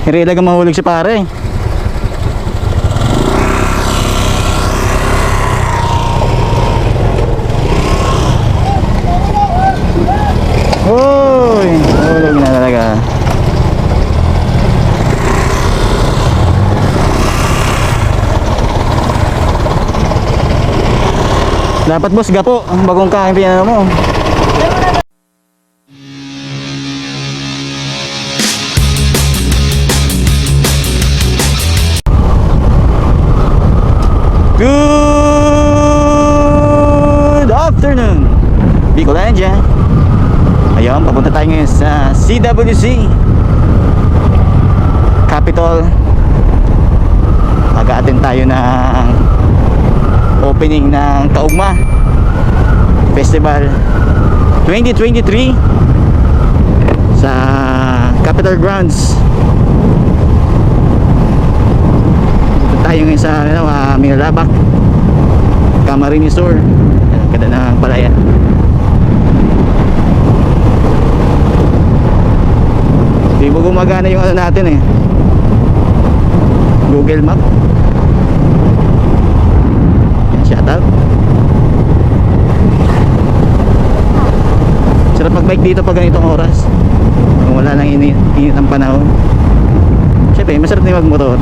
Hirila ka mahulog si pare. Uy, hulog na talaga. Dapat boss, gapo ang bagong kain pinano mo. Good afternoon, Bicolandia. Ayun, papunta tayo ngayon sa CWC Capitol. Mag-a-attend tayo ng opening ng Kaugma Festival 2023 sa Capitol Grounds. Tayo ngayon sa Minalabak, Camarines Sur. Ganda ng palaya. Hindi mo gumagana yung ano natin eh, Google Map. Shout out. Sarap mag-bike dito pag ganitong oras, kung wala nang init ng panahon. Siyempre masarap din mag-motor.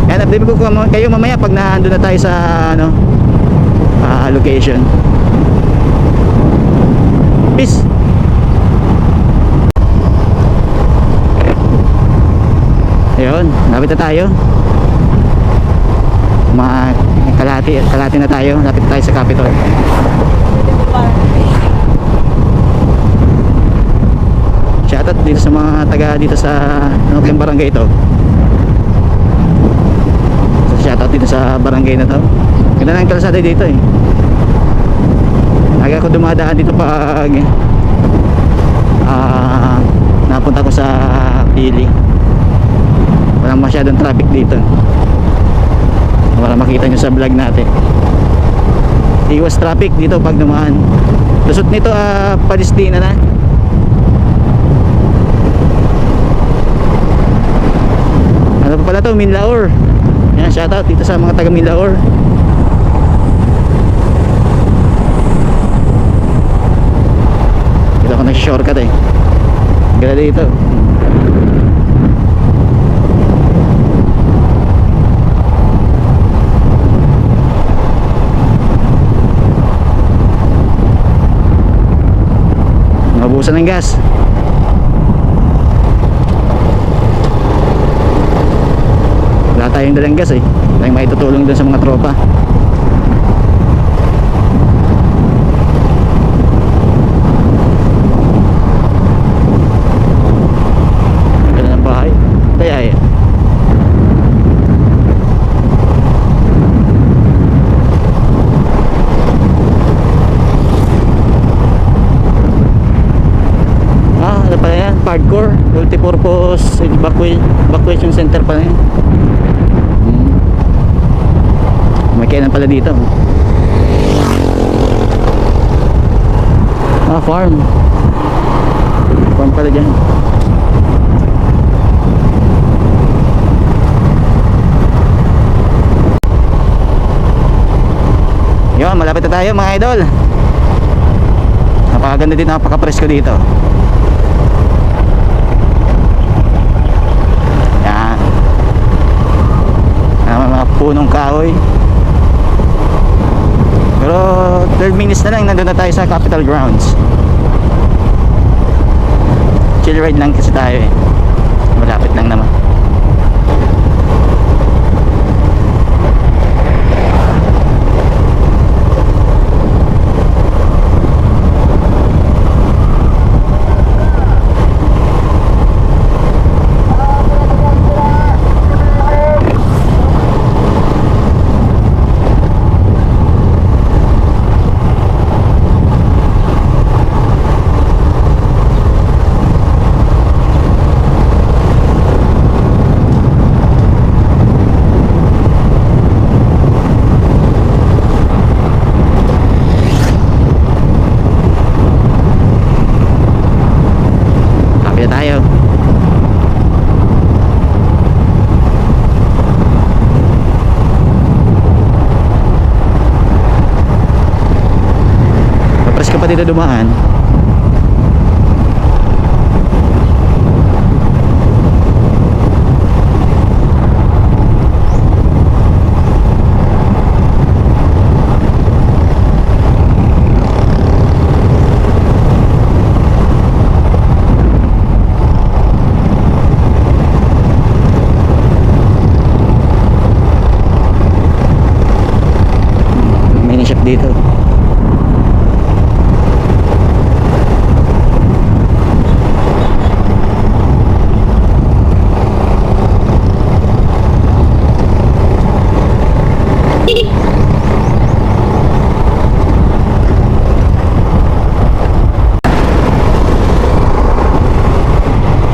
Yan, update ko kayo mamaya pag naandun na tayo sa ano, location. Peace. Ayun, lapit na tayo. Kalahati na tayo. Lapit na tayo sa Capitol. Shoutout dito sa mga taga dito sa ano kayong barangay ito. Shoutout dito sa barangay na to. Ganda ng kalsada dito eh. Lagi ako dumadaan dito pag napunta ko sa Pili. Walang masyadong traffic dito, para makita nyo sa vlog natin. Iwas traffic dito pag dumaan. Lusot nito Palestina na. Ano pa pala to? Minlaor. Yan, shoutout dito sa mga taga Minlaor. Dito ako nag-shortcut eh. Ganda dito. Mabusan ng gas. Wala tayong dalang gas eh. Tayong maitutulong dun sa mga tropa. Ganda ng bahay. Kaya yan. Ano pala yan? Hardcore multipurpose evacuation center pala yan. May kainan pala dito. Farm pala dyan. Yun, malapit na tayo mga idol. Napakaganda din, napaka-presko dito. Yan, mga punong kahoy. Pero 12 minutes na lang nandun na tayo sa Capitol Grounds. Chill ride lang kasi tayo eh. Malapit lang naman. na tayo. Papres ka pa dito dumaan. Dito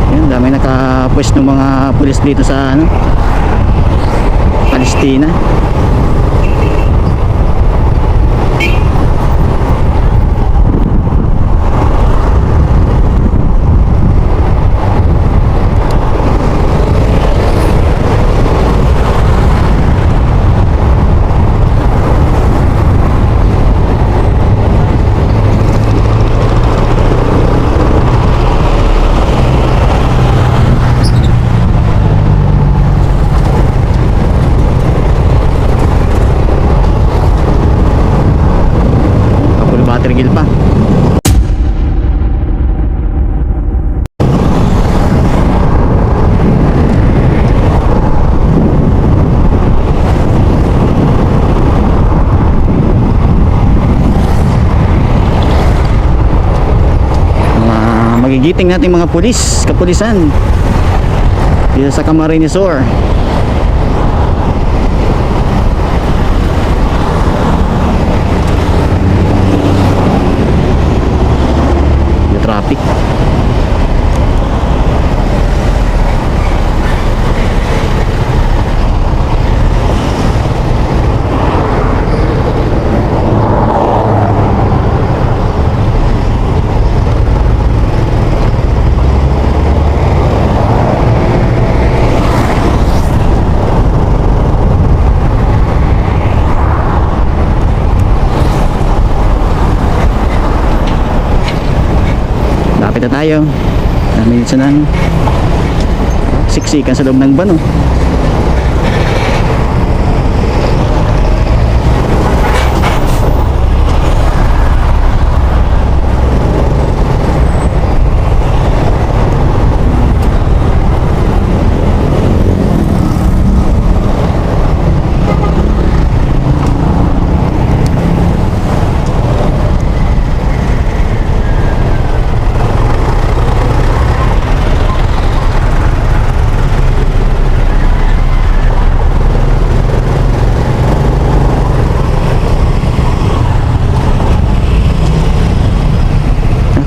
yun, dami nakapwesto ng mga pulis dito sa ano, Palestina. Trigil pa. Magigiting natin mga pulis, kapulisan dito sa Camarines Sur. Traffic. Lapit na tayo. Minutes na ng siksikan sa loob ng bano.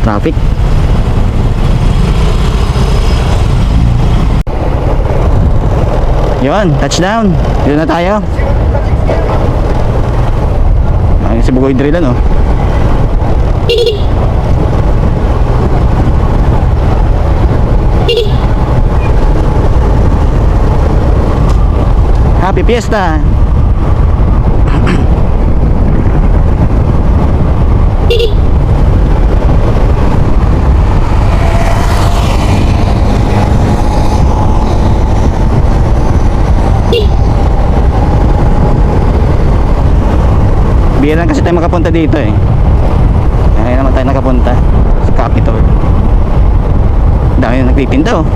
Traffic. Yun, touchdown. Dito na tayo. Ayun si Bugoy Drill ano. Happy Fiesta. Bihira lang kasi tayo makapunta dito eh. Ngayon naman tayo nakapunta sa Capitol. Dami na nagtitinda oh.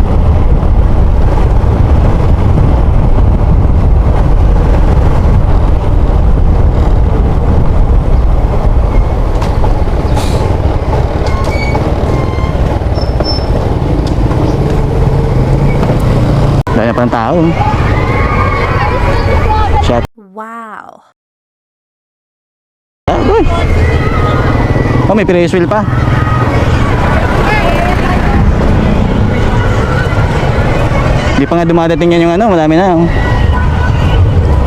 Dami na pa ng tao. Shot. Wow. Uy. Oh, may Ferris wheel pa. Hindi pa nga dumadating yan yung ano, marami na oh.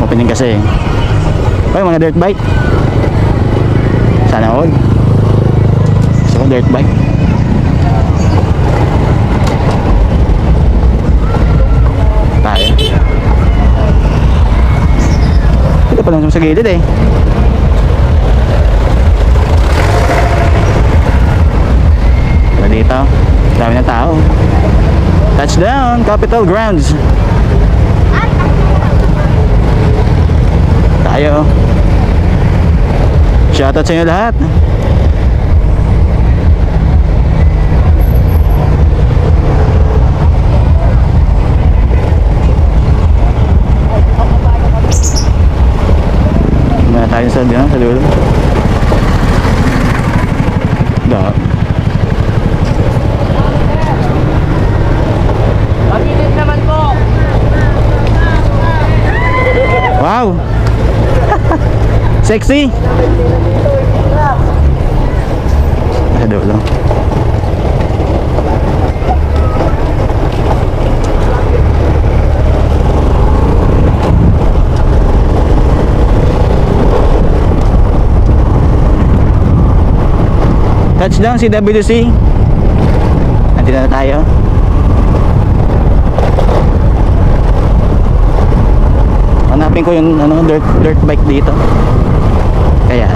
Opening kasi. Uy, mga dirt bike. Sana all. Gusto ko dirt bike. sa gilid eh. Wala dito. Dami ng tao. Touchdown, Capitol Grounds. Tayo. Shoutout sa inyo lahat. Muna tayo sa dulo. Magigit naman po. Wow. Sexy. Sa dulo. Touchdown si WC. Nandito na tayo. Hanapin ko yung dirt bike dito. Kaya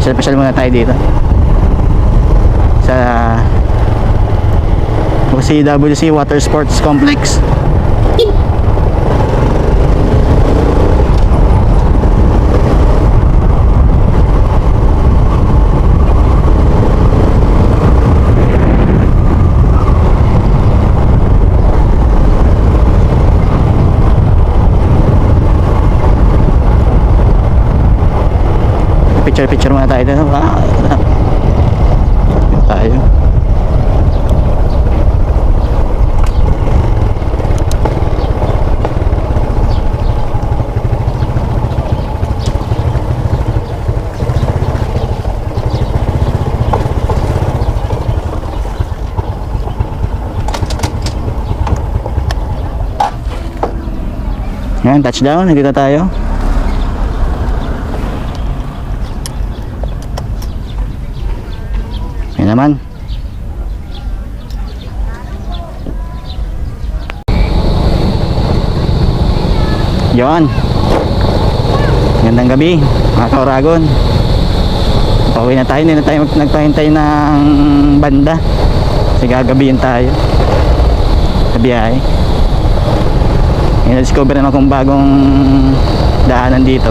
special muna tayo dito sa CWC Water Sports Complex. Picture muna tayo dito. Tayo. Ngayon, touchdown. Nandito tayo. Yan naman. Yon. Gandang gabi, mga Kauragon. Pauwi na tayo. Hindi na tayo nagpahintay ng banda. Kasi gagabihin tayo sa biyahe. Na-discover na akong bagong daanan dito.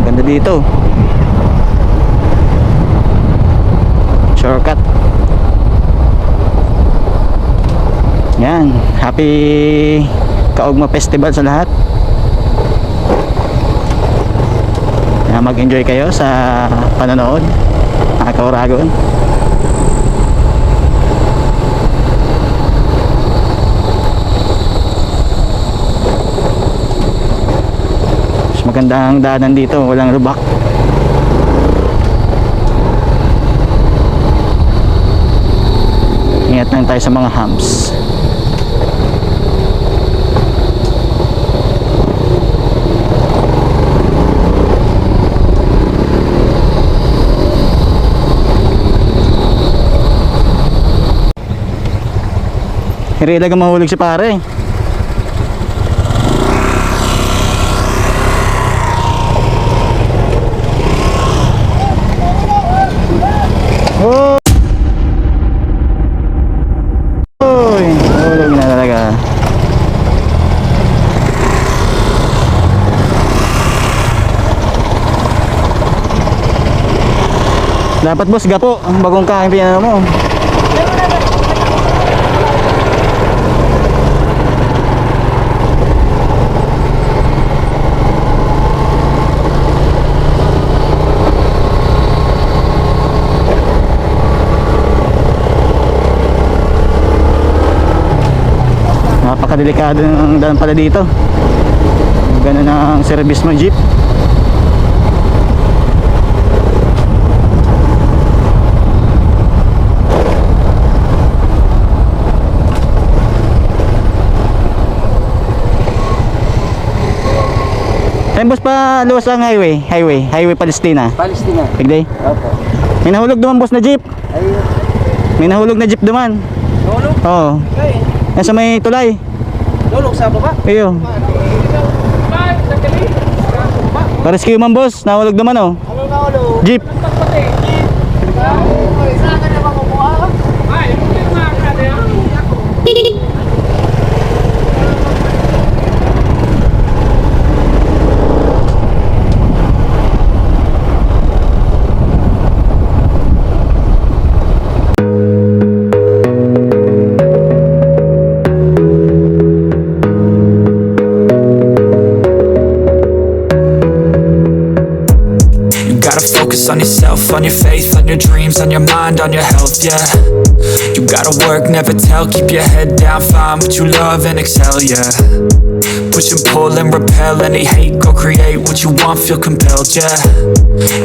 Ganda dito. Shortcut. Yan. Happy Kaugma Festival sa lahat. Mag-enjoy kayo sa panonood, mga Kauragon. Mas magandang daanan dito, walang lubak. Ingat lang tayo sa mga humps. Hirila ka mahulog si pare. Oh! Oy, mahulog na talaga. Dapat boss gapo ang bagong kain pinano mo. napakadelikado ng daan pala dito. Ganun ang service mo jeep. Ayun boss, pa luwas ang highway Palestina. Pigday. Opo. May nahulog duman boss na jeep. Ayun. May nahulog na jeep duman. Nahulog? Oo. Okay. Yan sa may tulay. Nahulog sa baba? Iyo. Pa-rescue man boss, nahulog duman oh. Ano nahulog? Jeep. Saan ka naman kumuha? Ay, yung mga kada. On yourself, on your faith, on your dreams, on your mind, on your health, yeah. You gotta work, never tell, keep your head down, find what you love and excel, yeah. Push and pull and repel any hate, go create what you want, feel compelled, yeah.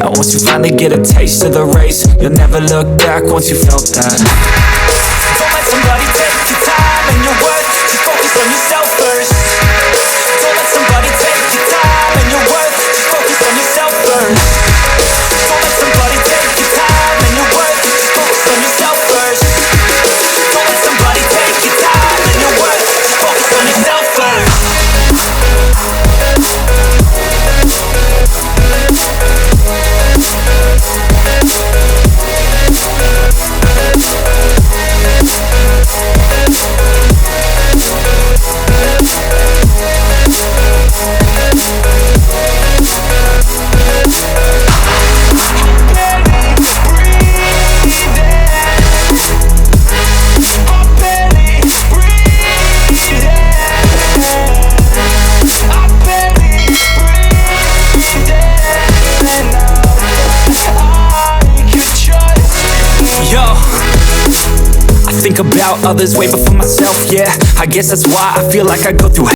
And once you finally get a taste of the race, you'll never look back once you felt that. Don't let somebody take your time and your worth, just focus on yourself first. Don't let somebody take your time and your worth, just focus on yourself first. Think about others way before myself, yeah. I guess that's why I feel like I go through